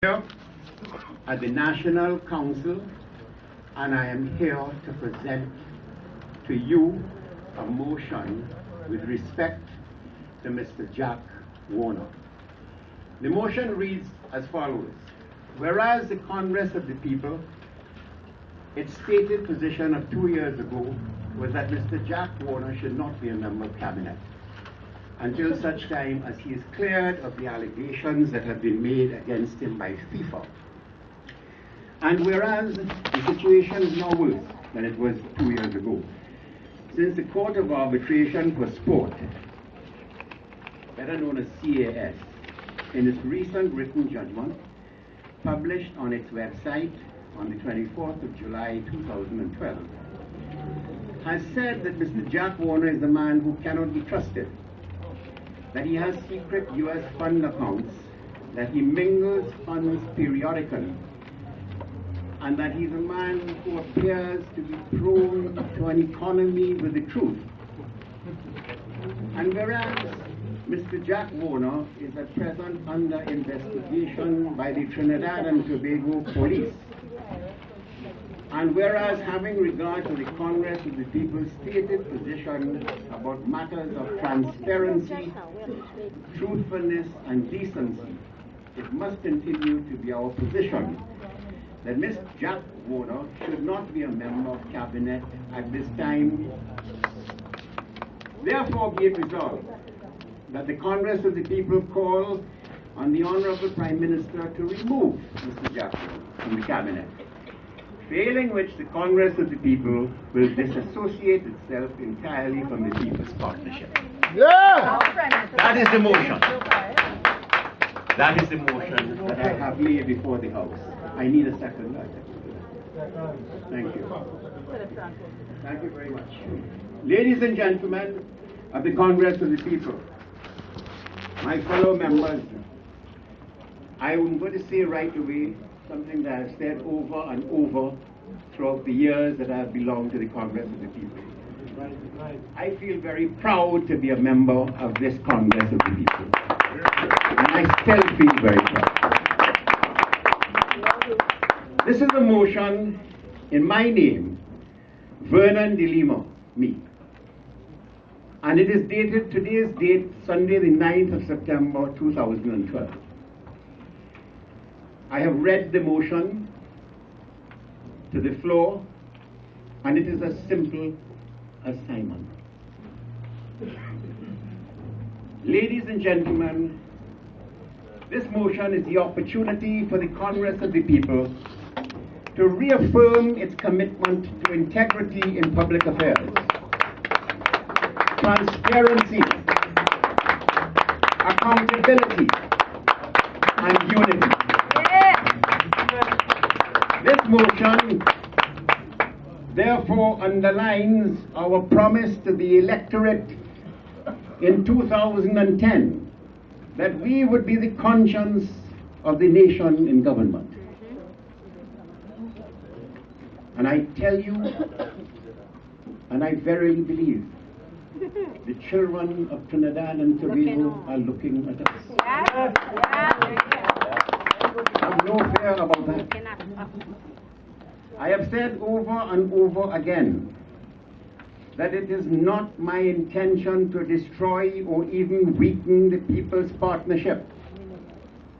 Here at the National Council, and I am here to present to you a motion with respect to Mr. Jack Warner. The motion reads as follows. Whereas the Congress of the People, its stated position of 2 years ago was that Mr. Jack Warner should not be a member of cabinet until such time as he is cleared of the allegations that have been made against him by FIFA. And whereas the situation is now worse than it was 2 years ago, since the Court of Arbitration for Sport, better known as CAS, in its recent written judgment, published on its website on the 24th of July 2012, has said that Mr. Jack Warner is a man who cannot be trusted, that he has secret U.S. fund accounts, that he mingles funds periodically, and that he's a man who appears to be prone to an economy with the truth. And whereas Mr. Jack Warner is at present under investigation by the Trinidad and Tobago police, and whereas having regard to the Congress of the People's stated position about matters of transparency, truthfulness, and decency, it must continue to be our position that Mr. Jack Warner should not be a member of cabinet at this time. Therefore, be it resolved that the Congress of the People call on the Honorable Prime Minister to remove Mr. Jack Warner from the cabinet, failing which the Congress of the People will disassociate itself entirely from the People's Partnership. Yeah! That is the motion. That is the motion that I have laid before the House. I need a second. Thank you. Thank you very much. Ladies and gentlemen of the Congress of the People, my fellow members, I am going to say right away something that I've said over and over throughout the years that I've belonged to the Congress of the People. I feel very proud to be a member of this Congress of the People. And I still feel very proud. This is a motion in my name, Vernon De Lima, me. And it is dated, today's date, Sunday the 9th of September 2012. I have read the motion to the floor, and it is as simple as Simon. Ladies and gentlemen, this motion is the opportunity for the Congress of the People to reaffirm its commitment to integrity in public affairs, transparency, accountability, and unity. This motion therefore underlines our promise to the electorate in 2010 that we would be the conscience of the nation in government. And I tell you, and I verily believe, the children of Trinidad and Tobago are looking at us. I have no fear about that. I have said over and over again that it is not my intention to destroy or even weaken the People's Partnership.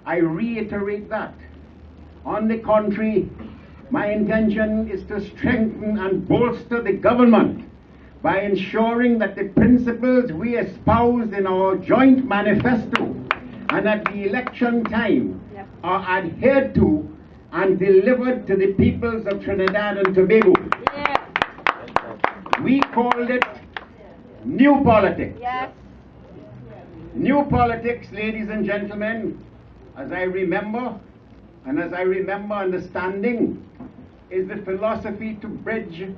I reiterate that. On the contrary, my intention is to strengthen and bolster the government by ensuring that the principles we espoused in our joint manifesto and at the election time are adhered to and delivered to the peoples of Trinidad and Tobago. We called it new politics. Yes. New politics, ladies and gentlemen, as I remember, and as I remember understanding, is the philosophy to bridge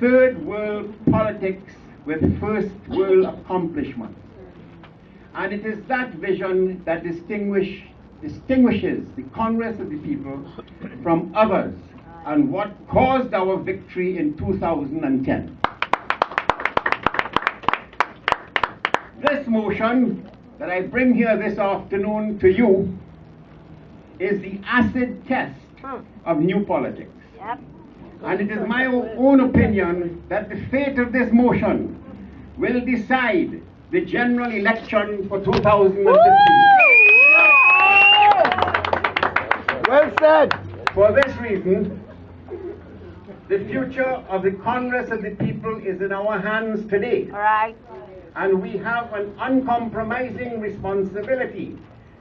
third world politics with first world accomplishments. And it is that vision that distinguishes the Congress of the People from others and what caused our victory in 2010. This motion that I bring here this afternoon to you is the acid test of new politics. Yep. And it is my own opinion that the fate of this motion will decide the general election for 2015. Well said. For this reason, the future of the Congress of the People is in our hands today. All right. And we have an uncompromising responsibility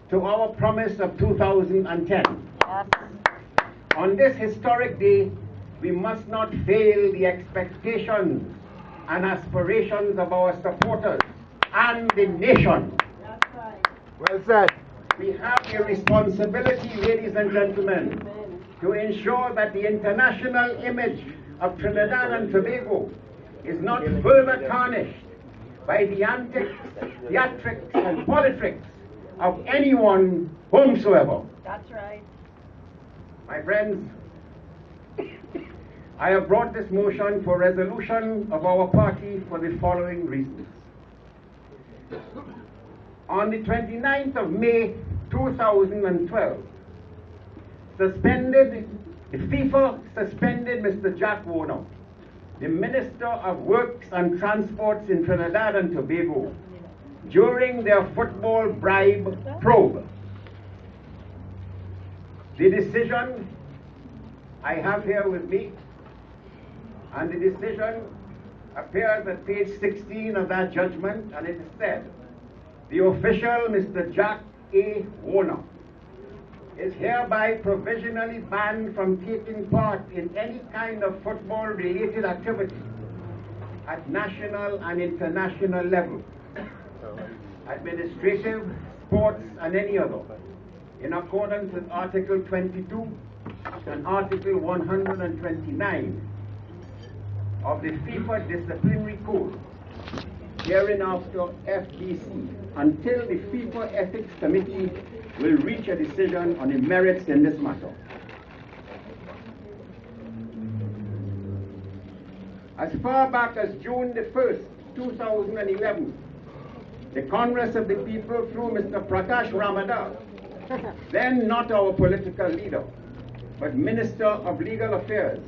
to our promise of 2010. Yes. On this historic day, we must not fail the expectations and aspirations of our supporters and the nation. Well said. We have a responsibility, ladies and gentlemen, to ensure that the international image of Trinidad and Tobago is not further tarnished by the antics, theatrics, and politics of anyone whomsoever. That's right. My friends, I have brought this motion for resolution of our party for the following reasons. On the 29th of May 2012, the FIFA suspended Mr. Jack Warner, the Minister of Works and Transports in Trinidad and Tobago, during their football bribe probe. The decision I have here with me, and the decision appears at page 16 of that judgment, and it is said, the official, Mr. Jack A. Warner, is hereby provisionally banned from taking part in any kind of football-related activity at national and international level, administrative, sports, and any other, in accordance with Article 22 and Article 129 of the FIFA Disciplinary Code, hereinafter FDC, until the FIFA Ethics Committee will reach a decision on the merits in this matter. As far back as June the 1st, 2011, the Congress of the People, through Mr. Prakash Ramadar, then not our political leader, but Minister of Legal Affairs,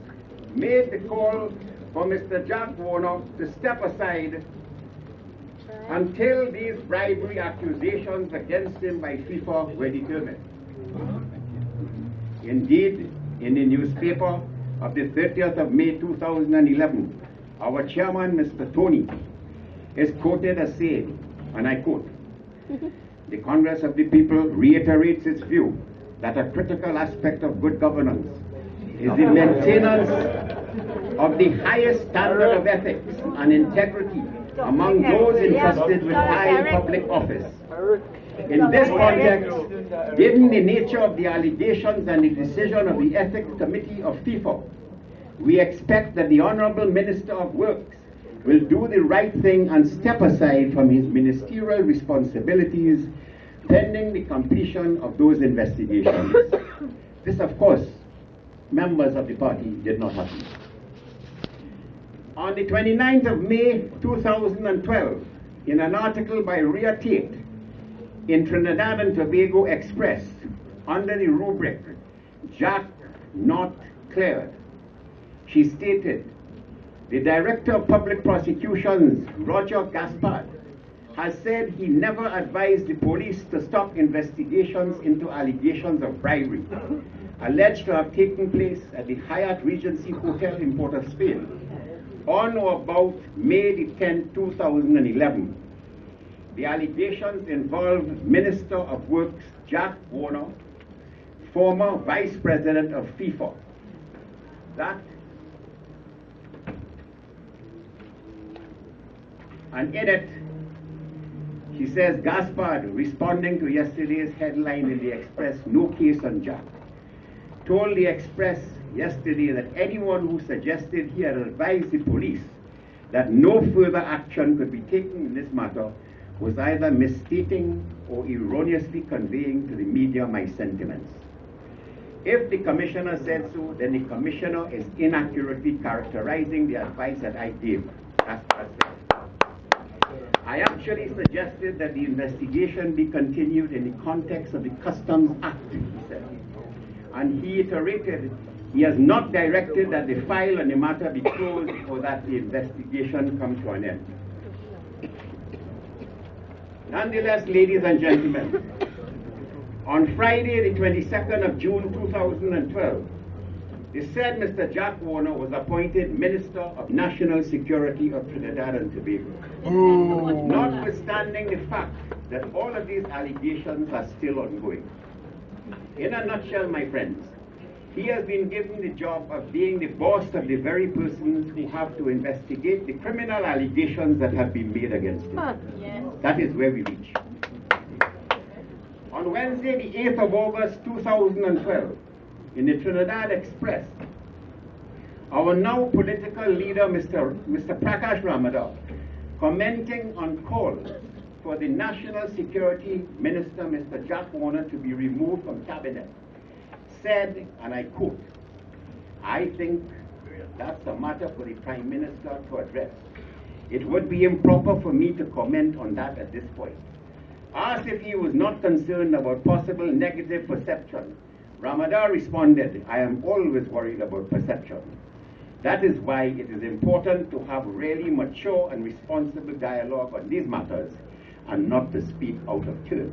made the call for Mr. Jack Warner to step aside until these bribery accusations against him by FIFA were determined. Indeed, in the newspaper of the 30th of May 2011, our chairman, Mr. Tony, is quoted as saying, and I quote, the Congress of the People reiterates its view that a critical aspect of good governance is the maintenance of the highest standard of ethics and integrity among those entrusted with high public office. In this context, given the nature of the allegations and the decision of the Ethics Committee of FIFA, we expect that the Honorable Minister of Works will do the right thing and step aside from his ministerial responsibilities pending the completion of those investigations. This, of course, members of the party did not happen. On the 29th of May 2012, in an article by Rhea Tate in Trinidad and Tobago Express, under the rubric, Jack Not Cleared, she stated, the Director of Public Prosecutions, Roger Gaspard, has said he never advised the police to stop investigations into allegations of bribery alleged to have taken place at the Hyatt Regency Hotel in Port of Spain on or about May the 10th, 2011. The allegations involve Minister of Works Jack Warner, former Vice President of FIFA. And in it, she says, Gaspard, responding to yesterday's headline in the Express, no case on Jack, told the Express yesterday that anyone who suggested he had advised the police that no further action could be taken in this matter was either misstating or erroneously conveying to the media my sentiments. If the Commissioner said so, then the Commissioner is inaccurately characterizing the advice that I gave. I actually suggested that the investigation be continued in the context of the Customs Act, he said. And he iterated he has not directed that the file on the matter be closed or that the investigation come to an end. Nonetheless, ladies and gentlemen, on Friday, the 22nd of June 2012, the said Mr. Jack Warner was appointed Minister of National Security of Trinidad and Tobago. Notwithstanding the fact that all of these allegations are still ongoing. In a nutshell, my friends, he has been given the job of being the boss of the very persons who have to investigate the criminal allegations that have been made against him. Yes. That is where we reach. On Wednesday, the 8th of August 2012, in the Trinidad Express, our now political leader, Mr. Prakash Ramadan, commenting on calls for the National Security Minister, Mr. Jack Warner, to be removed from cabinet, said, and I quote, "I think that's a matter for the Prime Minister to address. It would be improper for me to comment on that at this point." Asked if he was not concerned about possible negative perception, Ramadan responded, "I am always worried about perception. That is why it is important to have really mature and responsible dialogue on these matters and not to speak out of turn."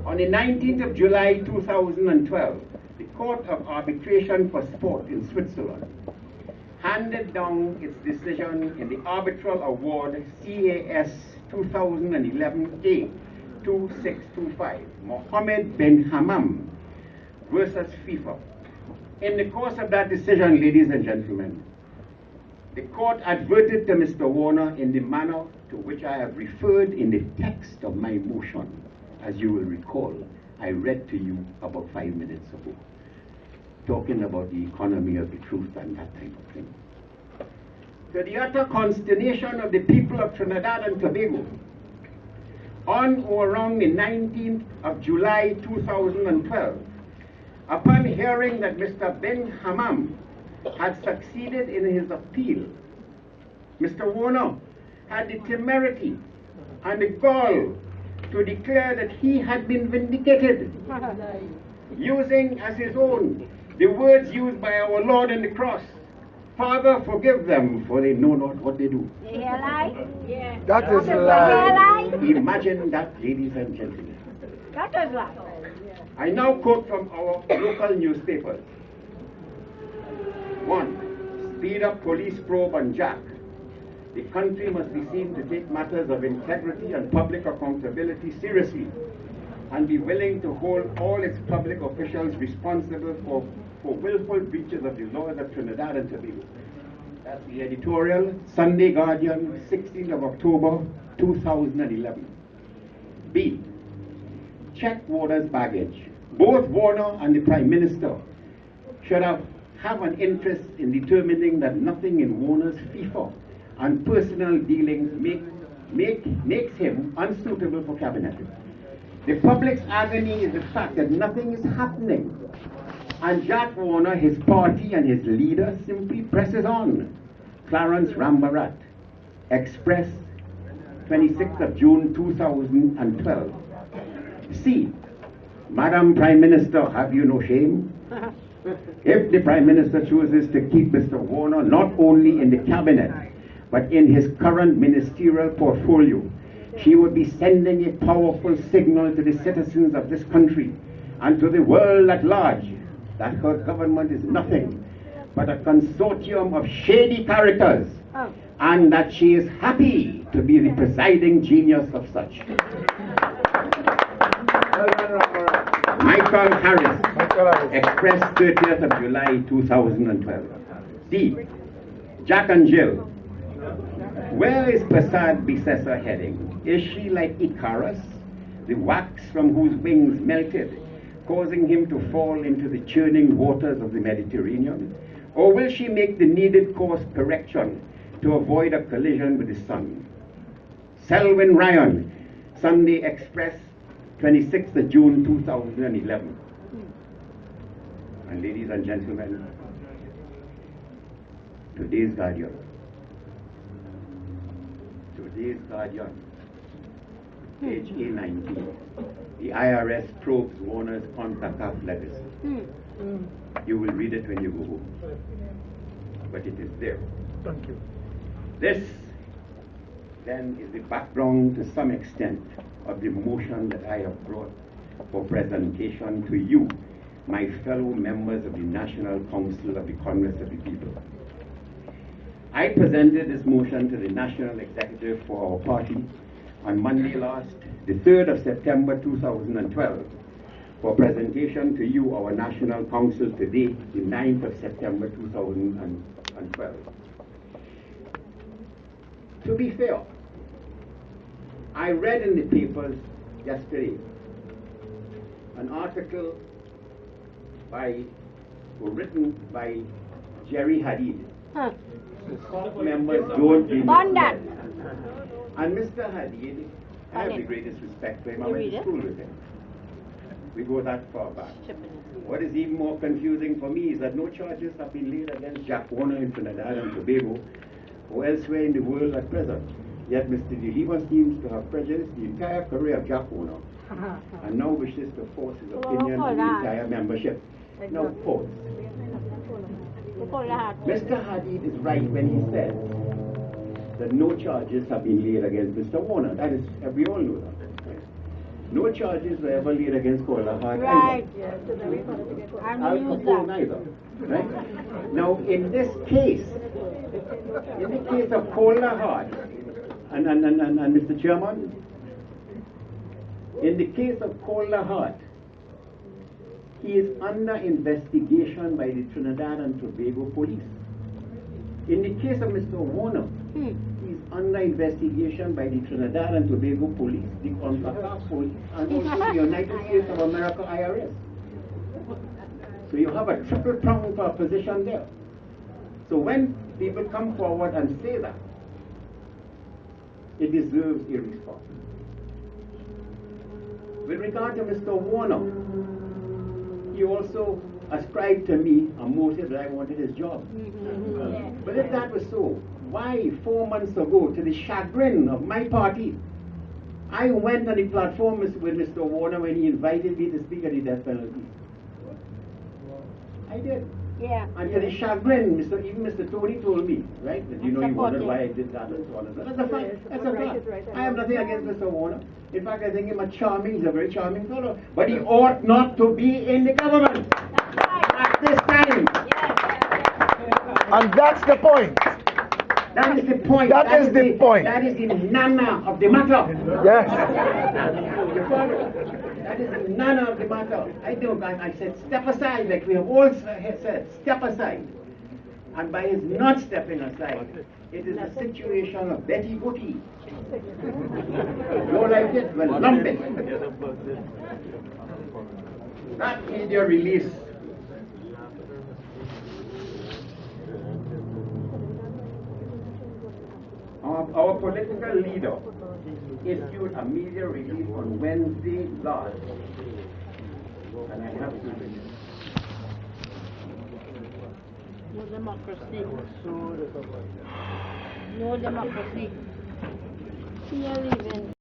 On the 19th of July 2012, the Court of Arbitration for Sport in Switzerland handed down its decision in the arbitral award CAS 2011A 2625, Mohammed bin Hammam versus FIFA. In the course of that decision, ladies and gentlemen, the court adverted to Mr. Warner in the manner to which I have referred in the text of my motion. As you will recall, I read to you about 5 minutes ago, talking about the economy of the truth and that type of thing. To the utter consternation of the people of Trinidad and Tobago, on or around the 19th of July 2012, upon hearing that Mr. bin Hammam had succeeded in his appeal, Mr. Warner had the temerity and the gall to declare that he had been vindicated, using as his own the words used by our Lord on the cross, "Father, forgive them, for they know not what they do." That is a lie. Imagine that, ladies and gentlemen. That is lie. I now quote from our local newspapers. 1. Speed up police probe on Jack. The country must be seen to take matters of integrity and public accountability seriously and be willing to hold all its public officials responsible for willful breaches of the laws of Trinidad and Tobago. That's the editorial, Sunday Guardian, 16th of October, 2011. B. Check Warner's baggage. Both Warner and the Prime Minister should have an interest in determining that nothing in Warner's FIFA and personal dealings makes him unsuitable for cabinet. The public's agony is the fact that nothing is happening, and Jack Warner, his party and his leader simply presses on. Clarence Rambarat, Express, 26th of June 2012. C. Madam Prime Minister, have you no shame? If the Prime Minister chooses to keep Mr. Warner not only in the cabinet, but in his current ministerial portfolio, she would be sending a powerful signal to the citizens of this country and to the world at large that her government is nothing but a consortium of shady characters, and that she is happy to be the presiding genius of such. Michael Harris, Express, 30th of July 2012. D. Jack and Jill. Where is Prasad Bisesa heading? Is she like Icarus, the wax from whose wings melted, causing him to fall into the churning waters of the Mediterranean? Or will she make the needed course correction to avoid a collision with the sun? Selwyn Ryan, Sunday Express, 26th of June 2011. And ladies and gentlemen, today's Guardian. Today's Guardian, page A19. The IRS probes Warner's CONCACAF legacy. You will read it when you go home. But it is there. Thank you. This, then, is the background to some extent of the motion that I have brought for presentation to you, my fellow members of the National Council of the Congress of the People. I presented this motion to the National Executive for our party on Monday last, the 3rd of September 2012, for presentation to you, our National Council, today, the 9th of September 2012. To be fair, I read in the papers yesterday an article written by Jerry Hadid. Top members don't be misled. And Mr. Hadid, I have the greatest respect for him. I went to school with him. We go that far back. What is even more confusing for me is that no charges have been laid against Jack Warner in Trinidad and Tobago or elsewhere in the world at present. Yet Mr. De Lima seems to have prejudiced the entire career of Jack Warner and now wishes to force his opinion on the entire membership. Now pause. Mr. Hadid is right when he says that no charges have been laid against Mr. Warner. That is, we all know that. No charges were ever laid against Kola Hart either. Al Capone either. Right? Now, in this case, in the case of Kola Hart and Mr. Chairman, in the case of Kola Hart, he is under investigation by the Trinidad and Tobago police. In the case of Mr. Warner, he is under investigation by the Trinidad and Tobago police, the CONCACAF police, and also the United States of America IRS. So you have a triple prong for a position there. So when people come forward and say that, it deserves a response. With regard to Mr. Warner, he also ascribed to me a motive that I wanted his job. But if that was so, why 4 months ago, to the chagrin of my party, I went on the platform with Mr. Warner when he invited me to speak at the death penalty? I did. Yeah. And to the chagrin, even Mr. Tony told me, right, that you wondered why I did that and so on and so on. That's a fact. That's a fact. I have nothing against Mr. Warner. In fact, I think him a charming, he's a very charming fellow. But he ought not to be in the government at this time. And that's the point. That is the point. That is the point. That is the nana of the matter. Yes. That is the nana of the matter. I said, step aside, like we have all said, step aside. And by his not stepping aside, it is a situation of Betty Booty. Don't like it? Well, lump it. That media release our political leader issued a media release on Wednesday last, and I have to read it. No democracy. No democracy. Here even.